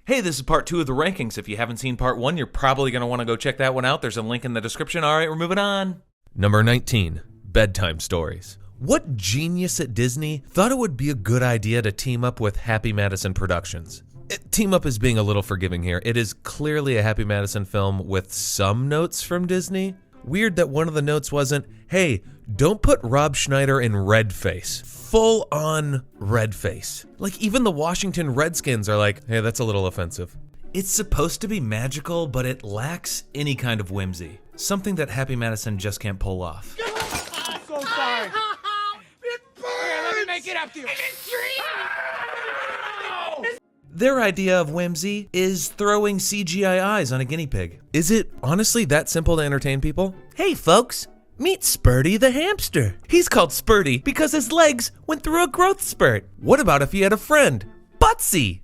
Hey, this is part 2 of the rankings. If you haven't seen part 1, you're probably going to want to go check that one out. There's a link in the description. All right, we're moving on. Number 19, Bedtime Stories. What genius at Disney thought it would be a good idea to team up with Happy Madison Productions? Team up is being a little forgiving here. It is clearly a Happy Madison film with some notes from Disney. Weird that one of the notes wasn't, hey, don't put Rob Schneider in red face. Full on red face. Like even the Washington Redskins are like, hey, that's a little offensive. It's supposed to be magical, but it lacks any kind of whimsy. Something that Happy Madison just can't pull off. I'm so sorry. It burns. Here, let me make it up to you. Their idea of whimsy is throwing CGI eyes on a guinea pig. Is it honestly that simple to entertain people? Hey folks, meet Spurty the hamster. He's called Spurty because his legs went through a growth spurt. What about if he had a friend? Butsy!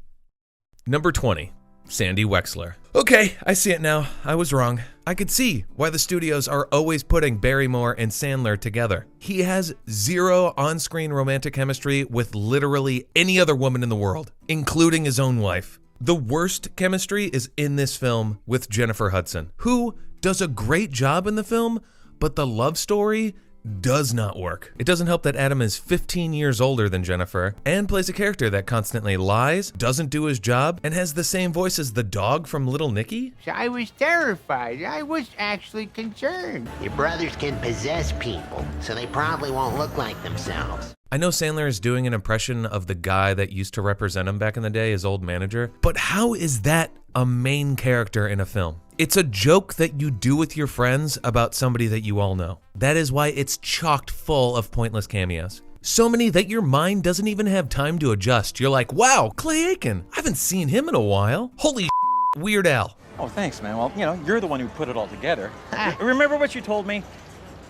Number 20, Sandi Wexler. Okay, I see it now. I was wrong. I could see why the studios are always putting Barrymore and Sandler together. He has zero on-screen romantic chemistry with literally any other woman in the world, including his own wife. The worst chemistry is in this film with Jennifer Hudson, who does a great job in the film, but the love story does not work. It doesn't help that Adam is 15 years older than Jennifer and plays a character that constantly lies, doesn't do his job, and has the same voice as the dog from Little Nicky. I was terrified. I was actually concerned. Your brothers can possess people, so they probably won't look like themselves. I know Sandler is doing an impression of the guy that used to represent him back in the day, his old manager, but how is that a main character in a film? It's a joke that you do with your friends about somebody that you all know. That is why it's chocked full of pointless cameos. So many that your mind doesn't even have time to adjust. You're like, wow, Clay Aiken, I haven't seen him in a while. Holy Weird Al. Oh, thanks, man. Well, you're the one who put it all together. Remember what you told me?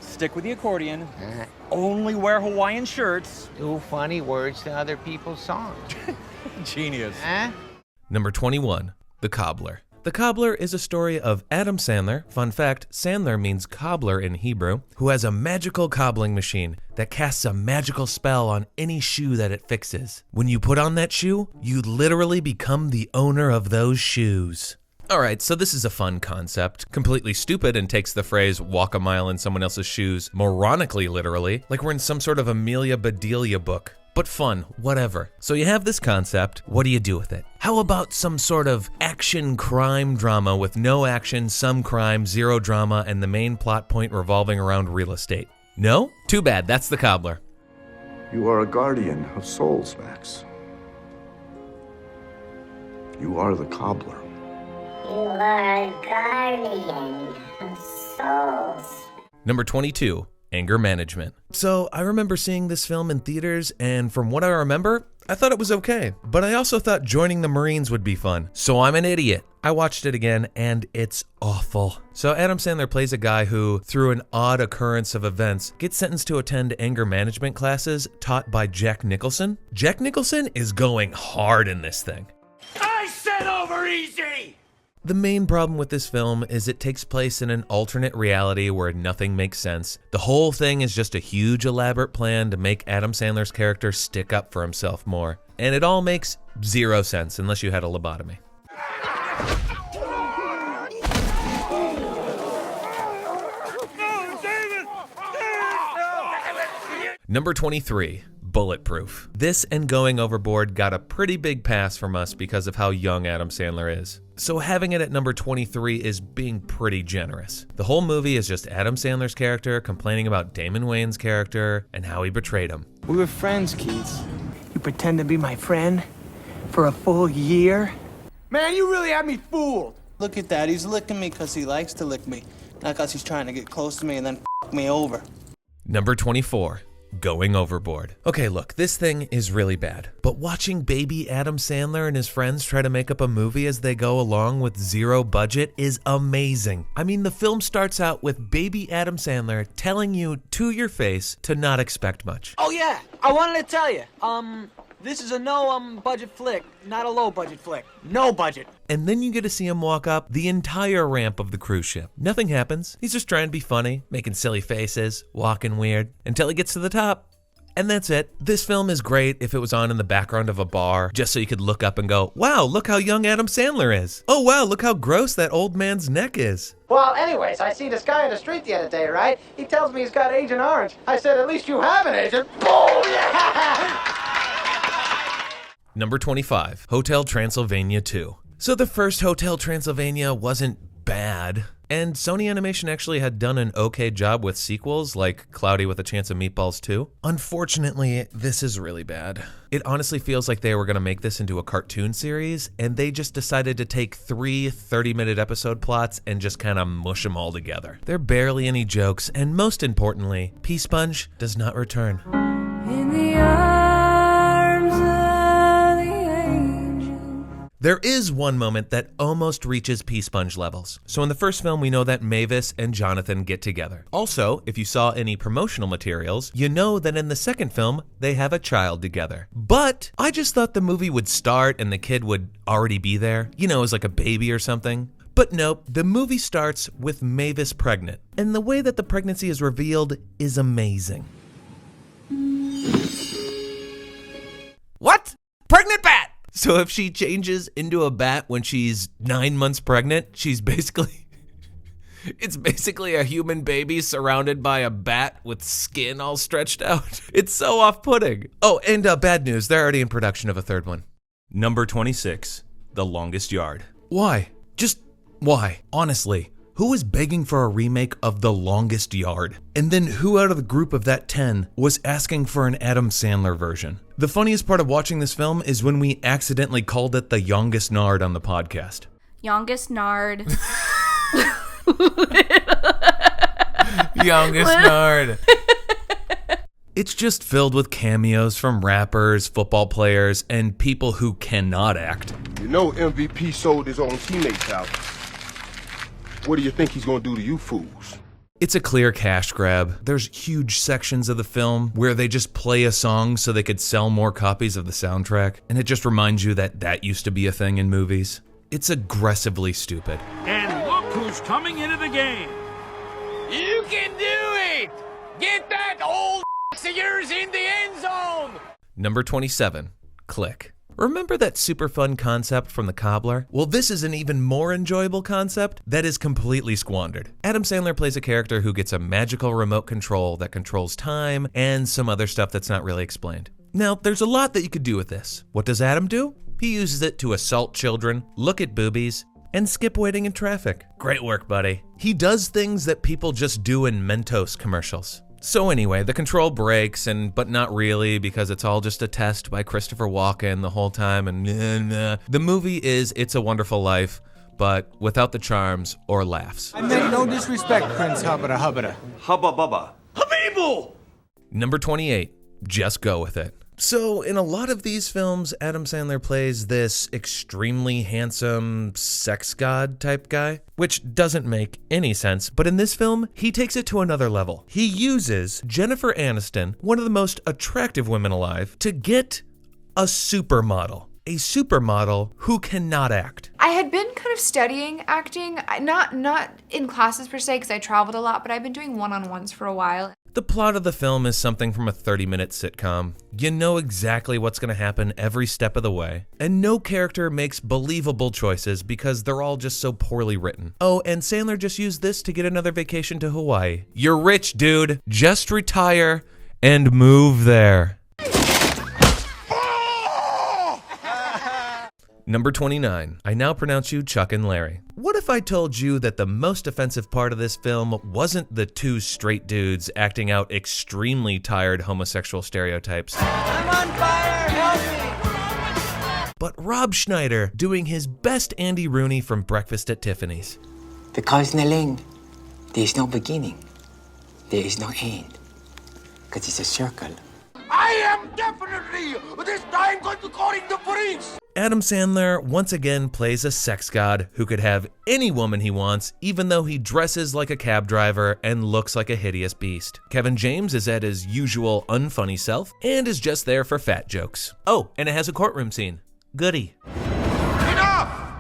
Stick with the accordion. Only wear Hawaiian shirts. Do funny words to other people's songs. Genius. Number 21, The Cobbler. The Cobbler is a story of Adam Sandler. Fun fact, Sandler means cobbler in Hebrew, who has a magical cobbling machine that casts a magical spell on any shoe that it fixes. When you put on that shoe, you literally become the owner of those shoes. Alright, so this is a fun concept, completely stupid and takes the phrase walk a mile in someone else's shoes moronically literally, like we're in some sort of Amelia Bedelia book. But fun, whatever. So you have this concept, what do you do with it? How about some sort of action crime drama with no action, some crime, zero drama, and the main plot point revolving around real estate? No? Too bad, that's The Cobbler. You are a guardian of souls, Max. You are the cobbler. You are a guardian of souls. Number 22, Anger Management. So I remember seeing this film in theaters, and from what I remember, I thought it was okay. But I also thought joining the Marines would be fun. So I'm an idiot. I watched it again, and it's awful. So Adam Sandler plays a guy who, through an odd occurrence of events, gets sentenced to attend anger management classes taught by Jack Nicholson. Jack Nicholson is going hard in this thing. I said over easy! The main problem with this film is it takes place in an alternate reality where nothing makes sense. The whole thing is just a huge elaborate plan to make Adam Sandler's character stick up for himself more. And it all makes zero sense unless you had a lobotomy. Number 23, Bulletproof. This and Going Overboard got a pretty big pass from us because of how young Adam Sandler is. So having it at number 23 is being pretty generous. The whole movie is just Adam Sandler's character complaining about Damon Wayans' character and how he betrayed him. We were friends, Keats. You pretend to be my friend for a full year? Man, you really had me fooled. Look at that, he's licking me because he likes to lick me, not because he's trying to get close to me and then f me over. Number 24. Going Overboard. Okay, look, this thing is really bad, but watching baby Adam Sandler and his friends try to make up a movie as they go along with zero budget is amazing. I mean, the film starts out with baby Adam Sandler telling you to your face to not expect much. Oh yeah, I wanted to tell you, this is a no budget flick, not a low budget flick. No budget. And then you get to see him walk up the entire ramp of the cruise ship. Nothing happens. He's just trying to be funny, making silly faces, walking weird, until he gets to the top. And that's it. This film is great if it was on in the background of a bar, just so you could look up and go, wow, look how young Adam Sandler is. Oh wow, look how gross that old man's neck is. Well, anyways, I see this guy on the street the other day, right? He tells me he's got Agent Orange. I said, at least you have an agent. Oh, yeah! Number 25, Hotel Transylvania 2. So the first Hotel Transylvania wasn't bad, and Sony Animation actually had done an okay job with sequels like Cloudy with a Chance of Meatballs 2. Unfortunately, this is really bad. It honestly feels like they were going to make this into a cartoon series, and they just decided to take 3 30-minute episode plots and just kind of mush them all together. There are barely any jokes, and most importantly, P-Sponge does not return. In the arms of the angel. There is one moment that almost reaches P-Sponge levels. So in the first film, we know that Mavis and Jonathan get together. Also, if you saw any promotional materials, you know that in the second film, they have a child together. But I just thought the movie would start and the kid would already be there, you know, as like a baby or something. But nope, the movie starts with Mavis pregnant. And the way that the pregnancy is revealed is amazing. What? Pregnant bat! So if she changes into a bat when she's 9 months pregnant, she's basically, it's basically a human baby surrounded by a bat with skin all stretched out. It's so off-putting. Oh, and bad news, they're already in production of a third one. Number 26, The Longest Yard. Why? Just why? Honestly. Who was begging for a remake of The Longest Yard? And then who out of the group of that 10 was asking for an Adam Sandler version? The funniest part of watching this film is when we accidentally called it The Youngest Nard on the podcast. Youngest Nard. Youngest Nard. It's just filled with cameos from rappers, football players, and people who cannot act. You know MVP sold his own teammates out. What do you think he's gonna do to you fools? It's a clear cash grab. There's huge sections of the film where they just play a song so they could sell more copies of the soundtrack, and it just reminds you that that used to be a thing in movies. It's aggressively stupid. And look who's coming into the game. You can do it! Get that old of yours in the end zone! Number 27, Click. Remember that super fun concept from the Cobbler? Well, this is an even more enjoyable concept that is completely squandered. Adam Sandler plays a character who gets a magical remote control that controls time and some other stuff that's not really explained. Now, there's a lot that you could do with this. What does Adam do? He uses it to assault children, look at boobies, and skip waiting in traffic. Great work, buddy. He does things that people just do in Mentos commercials. So anyway, the control breaks, but not really, because it's all just a test by Christopher Walken the whole time, and the movie is It's a Wonderful Life, but without the charms or laughs. I meant no disrespect, Prince Hubbada Hubbada. Hubba bubba. Habibu! Number 28, Just Go With It. So in a lot of these films, Adam Sandler plays this extremely handsome sex god type guy, which doesn't make any sense, but in this film, he takes it to another level. He uses Jennifer Aniston, one of the most attractive women alive, to get a supermodel. A supermodel who cannot act. I had been kind of studying acting, not in classes per se, because I traveled a lot, but I've been doing one-on-ones for a while. The plot of the film is something from a 30-minute sitcom. You know exactly what's going to happen every step of the way, and no character makes believable choices because they're all just so poorly written. Oh, and Sandler just used this to get another vacation to Hawaii. You're rich, dude. Just retire and move there. Number 29, I now pronounce you Chuck and Larry. What if I told you that the most offensive part of this film wasn't the two straight dudes acting out extremely tired homosexual stereotypes? I'm on fire, help me! But Rob Schneider doing his best Andy Rooney from Breakfast at Tiffany's. Because, Naling, there is no beginning, there is no end, because it's a circle. I am definitely this time going to call in the police! Adam Sandler once again plays a sex god who could have any woman he wants, even though he dresses like a cab driver and looks like a hideous beast. Kevin James is at his usual unfunny self and is just there for fat jokes. Oh, and it has a courtroom scene. Goody. Enough!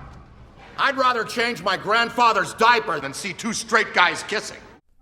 I'd rather change my grandfather's diaper than see two straight guys kissing.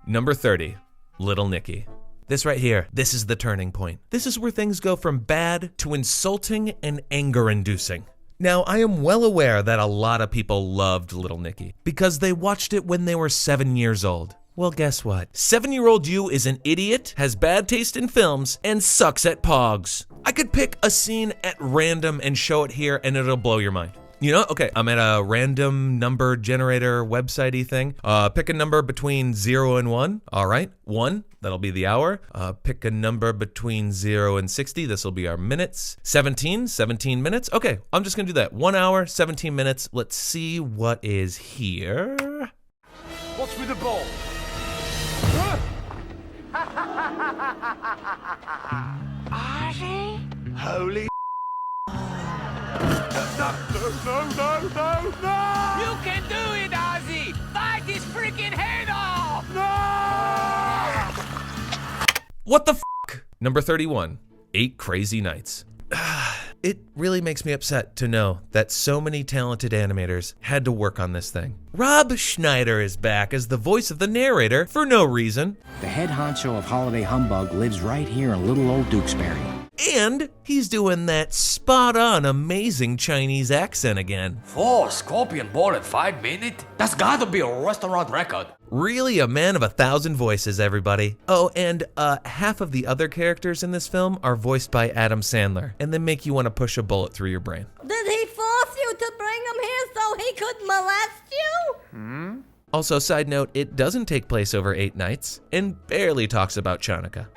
Number 30, Little Nicky. This right here, this is the turning point. This is where things go from bad to insulting and anger-inducing. Now, I am well aware that a lot of people loved Little Nicky because they watched it when they were 7 years old. Well, guess what? 7-year-old you is an idiot, has bad taste in films, and sucks at pogs. I could pick a scene at random and show it here and it'll blow your mind. You know, okay, I'm at a random number generator website-y thing. Pick a number between 0 and 1. All right, 1, that'll be the hour. Pick a number between 0 and 60. This will be our minutes. 17 minutes. Okay, I'm just gonna do that. 1 hour, 17 minutes. Let's see what is here. What's with the ball? Ozzy? Holy no! You can do it, Ozzy! Fight his freaking head off! No! What the f***? Number 31, 8 Crazy Nights. It really makes me upset to know that so many talented animators had to work on this thing. Rob Schneider is back as the voice of the narrator for no reason. The head honcho of Holiday Humbug lives right here in little old Dukesbury. And he's doing that spot-on amazing Chinese accent again. 4 scorpion ball in 5 minutes? That's gotta be a restaurant record. Really a man of 1,000 voices, everybody. Oh, and half of the other characters in this film are voiced by Adam Sandler, and they make you want to push a bullet through your brain. Did he force you to bring him here so he could molest you? Also, side note, it doesn't take place over 8 nights, and barely talks about Chanukah.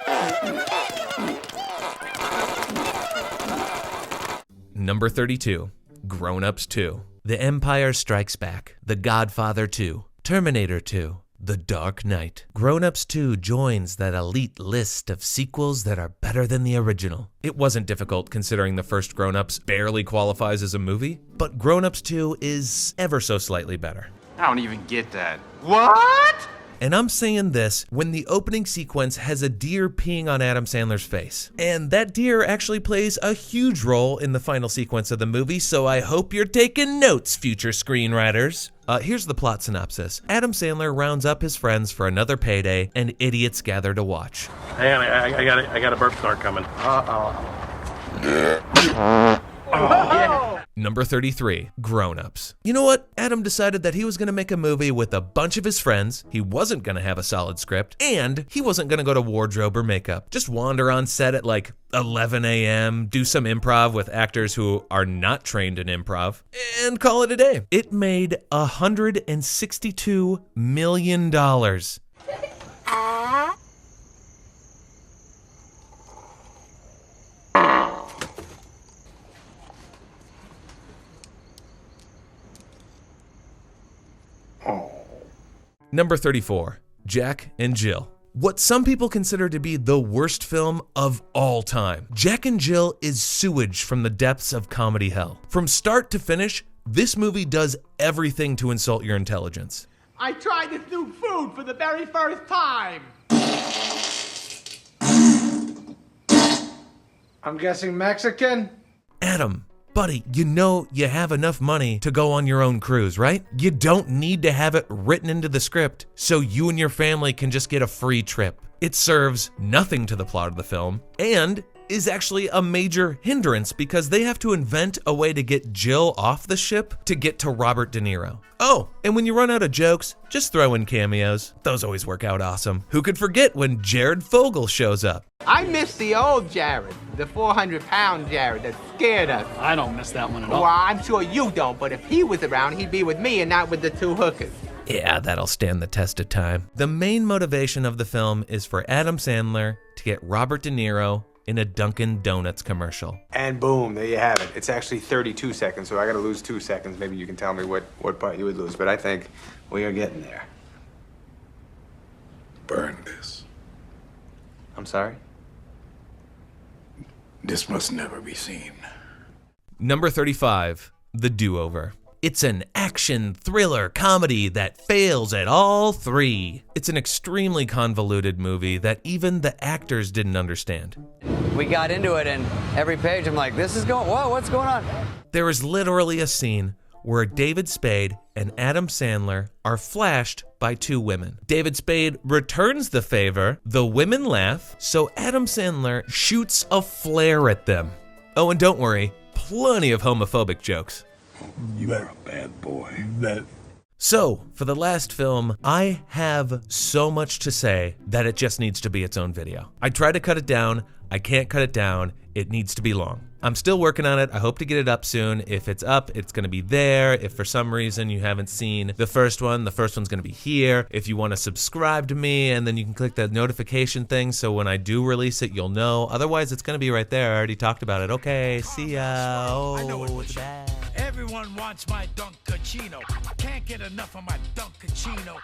Number 32, Grown Ups 2, The Empire Strikes Back, The Godfather 2, Terminator 2, The Dark Knight. Grown Ups 2 joins that elite list of sequels that are better than the original. It wasn't difficult considering the first Grown Ups barely qualifies as a movie, but Grown Ups 2 is ever so slightly better. I don't even get that. What? And I'm saying this when the opening sequence has a deer peeing on Adam Sandler's face. And that deer actually plays a huge role in the final sequence of the movie, so I hope you're taking notes, future screenwriters. Here's the plot synopsis. Adam Sandler rounds up his friends for another payday, and idiots gather to watch. Hang on, I got a burp snort coming. Number 33, Grown Ups. You know what? Adam decided that he was gonna make a movie with a bunch of his friends, he wasn't gonna have a solid script, and he wasn't gonna go to wardrobe or makeup. Just wander on set at like 11 a.m., do some improv with actors who are not trained in improv, and call it a day. It made $162 million. Number 34, Jack and Jill. What some people consider to be the worst film of all time. Jack and Jill is sewage from the depths of comedy hell. From start to finish, this movie does everything to insult your intelligence. I tried this new food for the very first time. I'm guessing Mexican? Adam, buddy, you know you have enough money to go on your own cruise, right? You don't need to have it written into the script so you and your family can just get a free trip. It serves nothing to the plot of the film and is actually a major hindrance because they have to invent a way to get Jill off the ship to get to Robert De Niro. Oh, and when you run out of jokes, just throw in cameos. Those always work out awesome. Who could forget when Jared Fogle shows up? I miss the old Jared, the 400-pound Jared that scared us. I don't miss that one at all. Well, I'm sure you don't, but if he was around, he'd be with me and not with the 2 hookers. Yeah, that'll stand the test of time. The main motivation of the film is for Adam Sandler to get Robert De Niro in a Dunkin' Donuts commercial. And boom, there you have it. It's actually 32 seconds, so I gotta lose 2 seconds. Maybe you can tell me what part you would lose, but I think we are getting there. Burn this. I'm sorry? This must never be seen. Number 35, The DoOver. It's an action, thriller, comedy that fails at all 3. It's an extremely convoluted movie that even the actors didn't understand. We got into it and every page I'm like, whoa, what's going on? There is literally a scene where David Spade and Adam Sandler are flashed by two women. David Spade returns the favor, the women laugh, so Adam Sandler shoots a flare at them. Oh, and don't worry, plenty of homophobic jokes. You are a bad boy. So, for the last film, I have so much to say that it just needs to be its own video. I tried to cut it down, I can't cut it down, it needs to be long. I'm still working on it, I hope to get it up soon. If it's up, it's gonna be there. If for some reason you haven't seen the first one's gonna be here. If you wanna subscribe to me, and then you can click that notification thing so when I do release it, you'll know. Otherwise, it's gonna be right there, I already talked about it. Okay, see ya. Oh, it's bad. Everyone wants my Dunkachino. Can't get enough of my Dunkachino.